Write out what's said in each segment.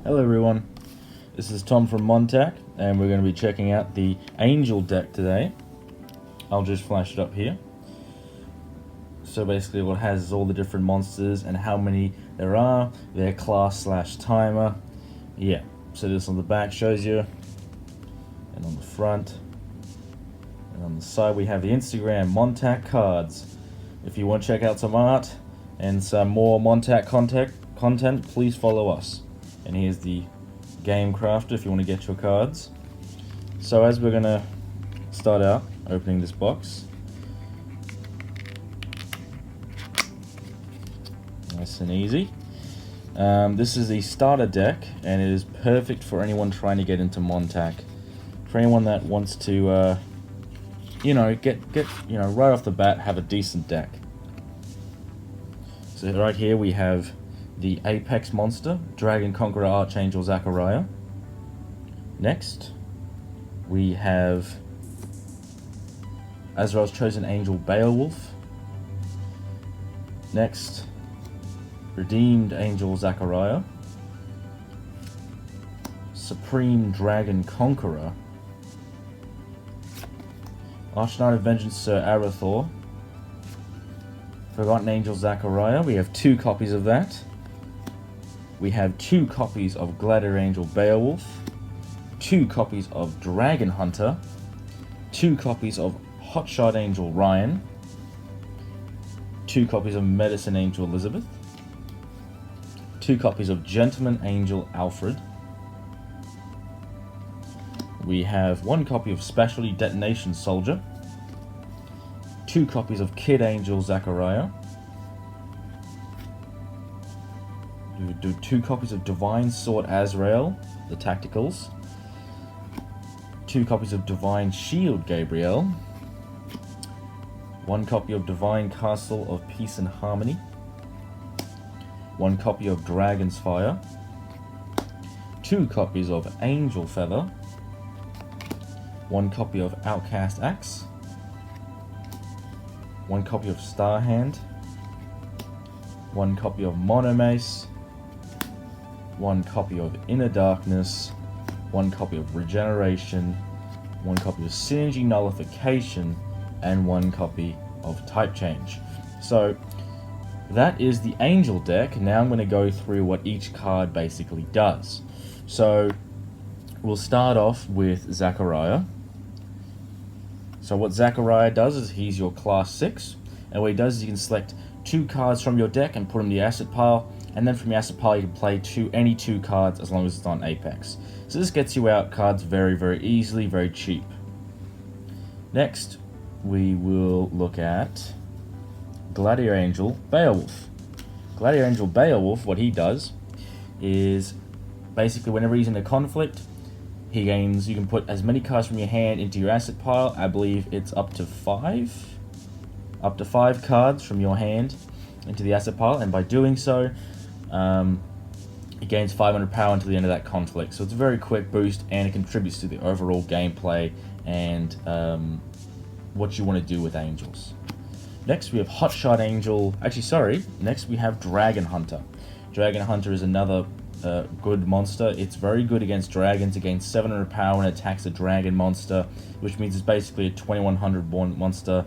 Hello everyone, this is Tom from MonTac, and we're going to be checking out the Angel deck today. I'll just flash it up here. So basically what it has is all the different monsters and how many there are, their class / timer. Yeah, so this on the back shows you, and on the front, and on the side we have the Instagram MonTac cards. If you want to check out some art and some more MonTac content, please follow us. And here's the game crafter if you want to get your cards. So as we're going to start out opening this box, nice and easy. This is the starter deck, and it is perfect for anyone trying to get into MonTac. For anyone that wants to, get right off the bat, have a decent deck. So right here we have the Apex monster, Dragon Conqueror Archangel Zachariah. Next, we have Azrael's Chosen Angel Beowulf. Next, Redeemed Angel Zachariah. Supreme Dragon Conqueror. Archknight of Vengeance Sir Arathor. Forgotten Angel Zachariah. We have 2 copies of that. We have 2 copies of Gladiator Angel Beowulf, 2 copies of Dragon Hunter, 2 copies of Hotshot Angel Ryan, 2 copies of Medicine Angel Elizabeth, 2 copies of Gentleman Angel Alfred. We have 1 copy of Specialty Detonation Soldier, 2 copies of Kid Angel Zachariah, 2 copies of Divine Sword Azrael, the Tacticals, 2 copies of Divine Shield Gabriel, 1 copy of Divine Castle of Peace and Harmony, 1 copy of Dragon's Fire, 2 copies of Angel Feather, 1 copy of Outcast Axe, 1 copy of Starhand, 1 copy of Monomace, 1 copy of Inner Darkness, 1 copy of Regeneration, 1 copy of Synergy Nullification, and 1 copy of Type Change. So that is the Angel deck. Now I'm going to go through what each card basically does. So we'll start off with Zachariah. So what Zachariah does is he's your class 6, and what he does is you can select 2 cards from your deck and put them in the asset pile, and then from your asset pile you can play any 2 cards as long as it's on Apex. So this gets you out cards very, very easily, very cheap. Next, we will look at Gladiator Angel Beowulf. Gladiator Angel Beowulf, what he does is basically whenever he's in a conflict, he gains, you can put as many cards from your hand into your asset pile. I believe it's up to 5 cards from your hand into the asset pile, and by doing so, he gains 500 power until the end of that conflict. So it's a very quick boost, and it contributes to the overall gameplay and what you want to do with angels. Next we have Hotshot Angel. Next we have Dragon Hunter. Dragon Hunter is another good monster. It's very good against dragons. It gains 700 power and attacks a dragon monster, which means it's basically a 2100 monster.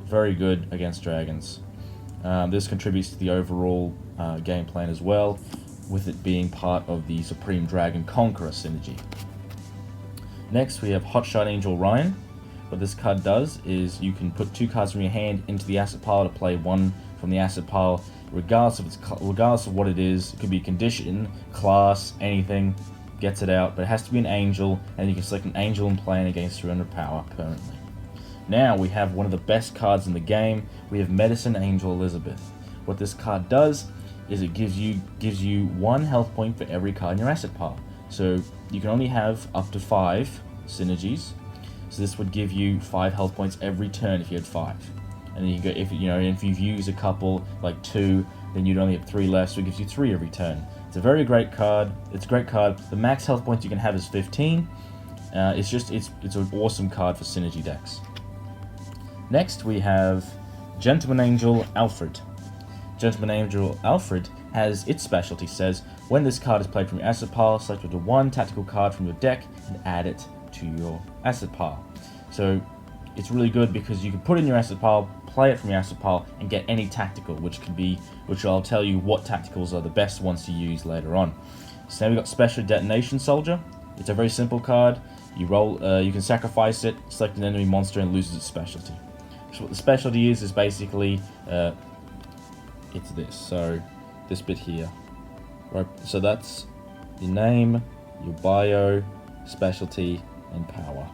Very good against dragons. This contributes to the overall game plan as well, with it being part of the Supreme Dragon Conqueror synergy. Next we have Hotshot Angel Ryan. What this card does is you can put 2 cards from your hand into the asset pile to play 1 from the asset pile, regardless of what it is. It could be condition, class, anything, gets it out, but it has to be an angel, and you can select an angel and play it against 300 power permanently. Now we have one of the best cards in the game. We have Medicine Angel Elizabeth. What this card does is it gives you 1 health point for every card in your asset pile. So you can only have up to 5 synergies. So this would give you 5 health points every turn if you had 5. And then you go, if you've used a couple, like 2, then you'd only have 3 left, so it gives you 3 every turn. It's a very great card. It's a great card. The max health points you can have is 15. It's an awesome card for synergy decks. Next we have Gentleman Angel Alfred. Gentleman Angel Alfred has its specialty says, When this card is played from your asset pile, select up to one tactical card from your deck and add it to your asset pile. So it's really good because you can put it in your asset pile, play it from your asset pile, and get any tactical, which I'll tell you what tacticals are the best ones to use later on. So now we've got Special Detonation Soldier. It's a very simple card. You can sacrifice it, select an enemy monster, and loses its specialty. So what the specialty is basically it's this. So this bit here, right? So that's your name, your bio, specialty, and power.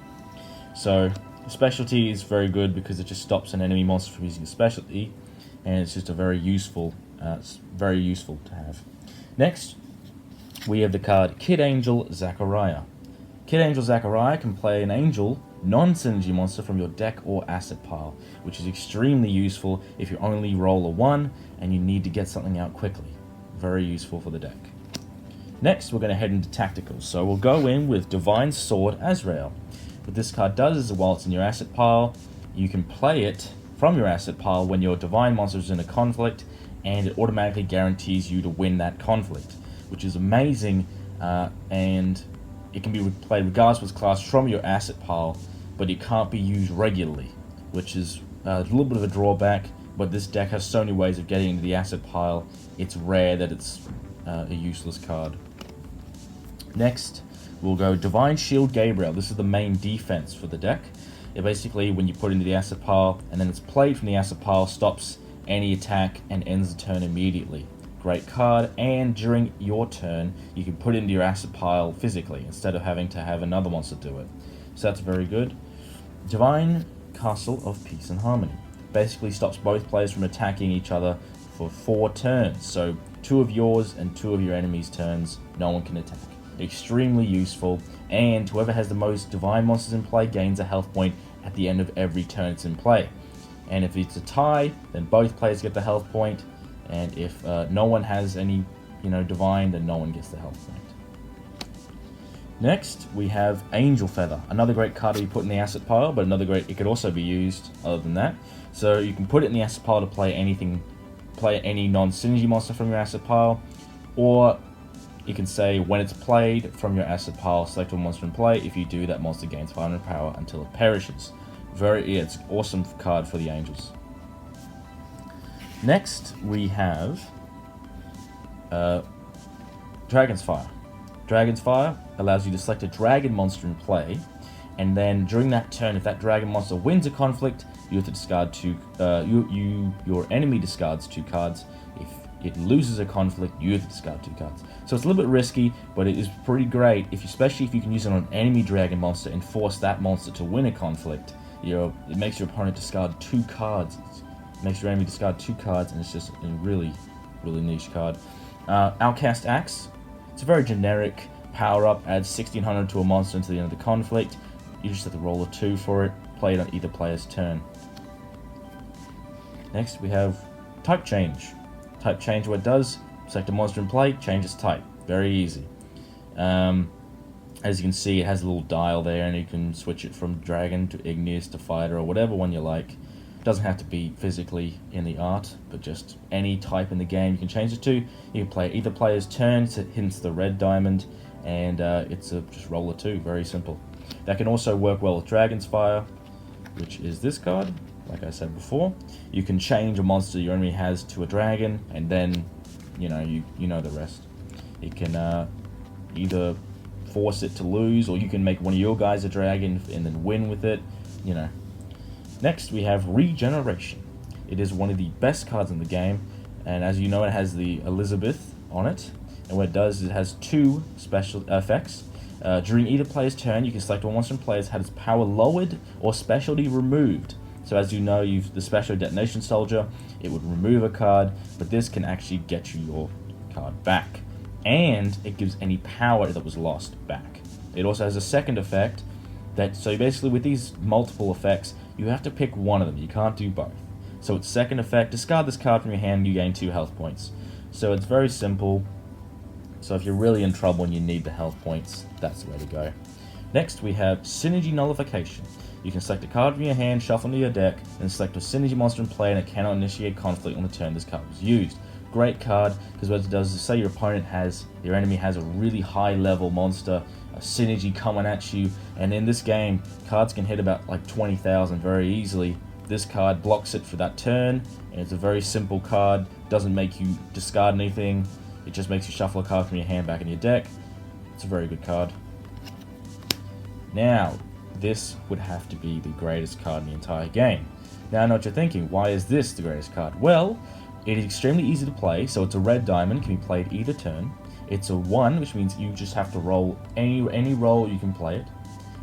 So specialty is very good because it just stops an enemy monster from using a specialty, and it's just a very useful. It's very useful to have. Next, we have the card Kid Angel Zachariah. Kid Angel Zachariah can play an angel non-synergy monster from your deck or asset pile, which is extremely useful if you only roll a 1 and you need to get something out quickly. Very useful for the deck. Next, we're going to head into tacticals. So we'll go in with Divine Sword Azrael. What this card does is, while it's in your asset pile, you can play it from your asset pile when your divine monster is in a conflict, and it automatically guarantees you to win that conflict, which is amazing, and it can be played regardless of its class from your asset pile, but it can't be used regularly, which is a little bit of a drawback, but this deck has so many ways of getting into the asset pile, it's rare that it's a useless card. Next, we'll go Divine Shield Gabriel. This is the main defense for the deck. It basically, when you put it into the asset pile, and then it's played from the asset pile, stops any attack and ends the turn immediately. Great card, and during your turn, you can put it into your asset pile physically, instead of having to have another monster do it. So that's very good. Divine Castle of Peace and Harmony. Basically stops both players from attacking each other for 4 turns. So 2 of yours and 2 of your enemy's turns, no one can attack. Extremely useful, and whoever has the most divine monsters in play gains a health point at the end of every turn it's in play. And if it's a tie, then both players get the health point, and if no one has any divine, then no one gets the health point. Next, we have Angel Feather, another great card to be put in the asset pile, but it could also be used other than that. So you can put it in the asset pile to play any non-synergy monster from your asset pile, or you can say when it's played from your asset pile, select a monster in play. If you do, that monster gains 500 power until it perishes. It's an awesome card for the Angels. Next, we have Dragon's Fire. Dragon's Fire allows you to select a dragon monster in play, and then during that turn, if that dragon monster wins a conflict, you have to discard your enemy discards 2 cards. If it loses a conflict, you have to discard 2 cards. So it's a little bit risky, but it is pretty great, especially if you can use it on an enemy dragon monster and force that monster to win a conflict. It makes your opponent discard 2 cards. It makes your enemy discard 2 cards, and it's just a really, really niche card. Outcast Axe. It's a very generic power-up, adds 1600 to a monster until the end of the conflict. You just have to roll a 2 for it, play it on either player's turn. Next, we have Type Change. Type Change, what it does, select a monster in play, change its type. Very easy. As you can see, it has a little dial there, and you can switch it from Dragon to Igneous to Fighter or whatever one you like. It doesn't have to be physically in the art, but just any type in the game you can change it to. You can play either player's turn, so hence the red diamond, and just roll a 2, very simple. That can also work well with Dragon's Fire, which is this card. Like I said before, you can change a monster your enemy has to a dragon, and then you know the rest. You can either force it to lose, or you can make one of your guys a dragon and then win with it. Next, we have Regeneration. It is one of the best cards in the game, and as you know, it has the Elizabeth on it. And what it does is it has 2 special effects. During either player's turn, you can select one monster in play that has its power lowered or specialty removed. So as you know, the Special Detonation Soldier, it would remove a card, but this can actually get you your card back. And it gives any power that was lost back. It also has a second effect, so basically with these multiple effects, you have to pick one of them. You can't do both. So its second effect, discard this card from your hand, you gain 2 health points. So it's very simple. So if you're really in trouble and you need the health points, that's the way to go. Next, we have Synergy Nullification. You can select a card from your hand, shuffle into your deck, and select a synergy monster in play, and it cannot initiate conflict on the turn this card was used. great card because what it does is, say your enemy has a really high level monster, a synergy coming at you, and in this game, cards can hit about like 20,000 very easily. This card blocks it for that turn, and it's a very simple card. Doesn't make you discard anything. It just makes you shuffle a card from your hand back in your deck. It's a very good card. Now, this would have to be the greatest card in the entire game. Now I know what you're thinking, why is this the greatest card? Well, it is extremely easy to play, so it's a red diamond, can be played either turn. It's a 1, which means you just have to roll any roll you can play it.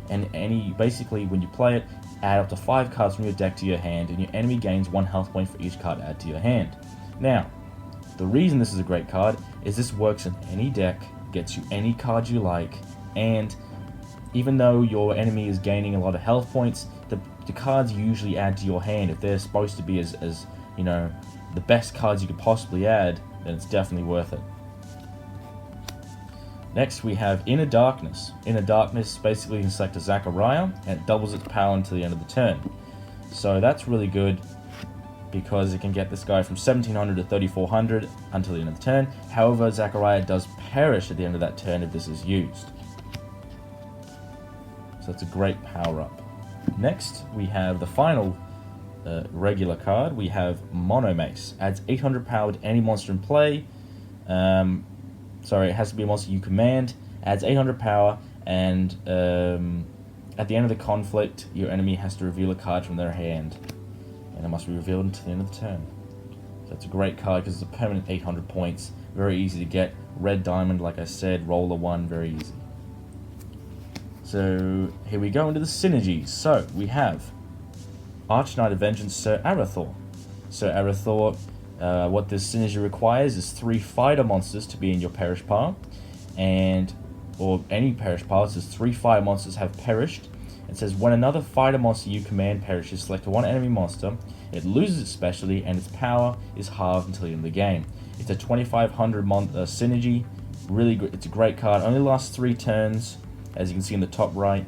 And basically when you play it, add up to 5 cards from your deck to your hand, and your enemy gains 1 health point for each card added to your hand. Now, the reason this is a great card is this works in any deck, gets you any card you like, and even though your enemy is gaining a lot of health points, the cards you usually add to your hand, if they're supposed to be as you know, the best cards you could possibly add, then it's definitely worth it. Next we have Inner Darkness. Inner Darkness, basically you can select a Zachariah, and it doubles its power until the end of the turn. So that's really good, because it can get this guy from 1700 to 3400 until the end of the turn. However, Zachariah does perish at the end of that turn if this is used. So that's a great power-up. Next, we have the final regular card. We have Mono Mace. Adds 800 power to any monster in play. Sorry, it has to be a monster you command. Adds 800 power, and at the end of the conflict, your enemy has to reveal a card from their hand. And it must be revealed until the end of the turn. So that's a great card because it's a permanent 800 points. Very easy to get. Red diamond, like I said, roller 1, very easy. So here we go into the synergies. So we have Archknight of Vengeance, Sir Arathor. Sir Arathor, what this synergy requires is 3 fighter monsters to be in your Perish pile, or any Perish pile. It says 3 fire monsters have perished. It says when another fighter monster you command perishes, select 1 enemy monster. It loses its specialty and its power is halved until the end of the game. It's a 2500 synergy. Really good. It's a great card. Only lasts 3 turns, as you can see in the top right,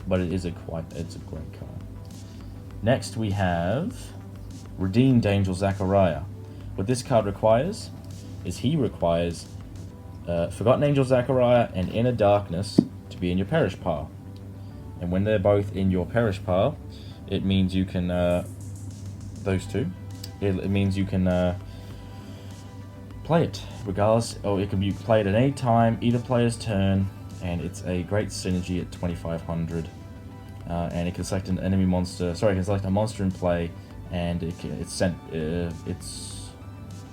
but it's a great card. Next we have Redeemed Angel Zachariah. What this card requires is he requires Forgotten Angel Zachariah and Inner Darkness to be in your Perish pile. And when they're both in your Perish pile, it means you can those two. It means you can play it regardless, or it can be played at any time, either player's turn. And it's a great synergy at 2500, and it can select an enemy monster. Sorry, it can select a monster in play, and it's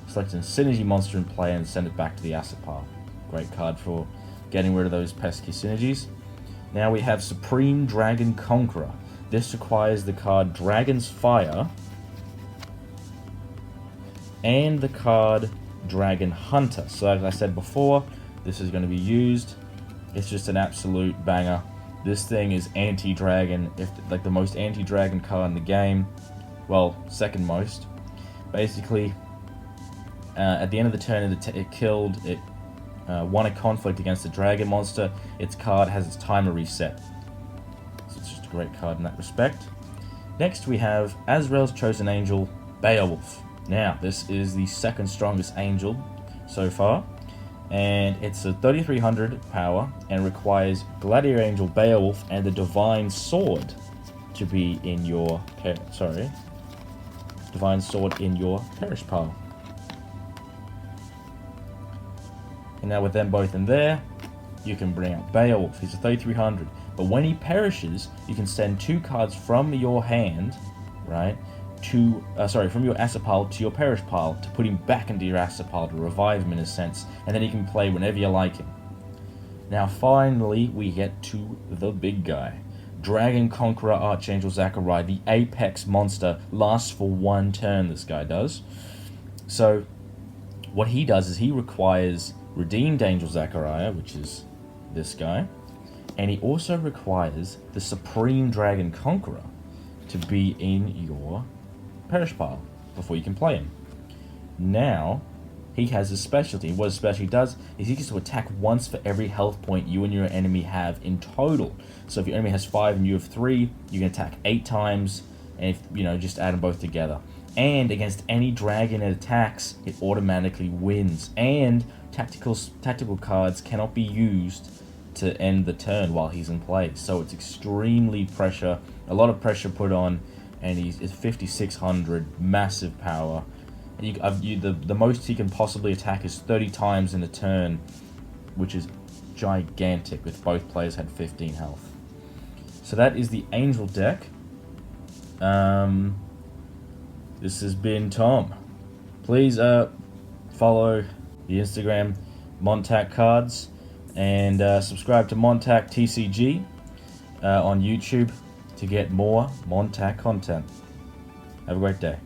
selecting a synergy monster in play and send it back to the asset pile. Great card for getting rid of those pesky synergies. Now we have Supreme Dragon Conqueror. This requires the card Dragon's Fire and the card Dragon Hunter. So as I said before, this is going to be used. It's just an absolute banger. This thing is anti-dragon, like the most anti-dragon card in the game. Well, second most. Basically, at the end of the turn, it won a conflict against a dragon monster. Its card has its timer reset. So it's just a great card in that respect. Next we have Azrael's Chosen Angel, Beowulf. Now, this is the second strongest angel so far. And it's a 3300 power and requires Gladiator Angel Beowulf and the Divine Sword to be in your Divine Sword in your Perish pile. And now with them both in there, you can bring out Beowulf. He's a 3300, but when he perishes, you can send 2 cards from your hand, right, from your asset pile to your Perish pile to put him back into your asset pile to revive him in a sense, and then you can play whenever you like him. Now finally we get to the big guy. Dragon Conqueror Archangel Zachariah, the apex monster, lasts for 1 turn, this guy does. So what he does is he requires Redeemed Angel Zachariah, which is this guy, and he also requires the Supreme Dragon Conqueror to be in your Perish pile before you can play him. Now, he has a specialty. What his specialty does is he gets to attack once for every health point you and your enemy have in total. So if your enemy has 5 and you have 3, you can attack 8 times, and if, just add them both together. and against any dragon it attacks, it automatically wins. And tactical cards cannot be used to end the turn while he's in play. So it's extremely a lot of pressure put on, and it's 5600, massive power. And the most he can possibly attack is 30 times in a turn, which is gigantic if both players had 15 health. So that is the Angel deck. This has been Tom. Please follow the Instagram MonTac Cards, and subscribe to MonTac TCG on YouTube to get more MonTac content. Have a great day.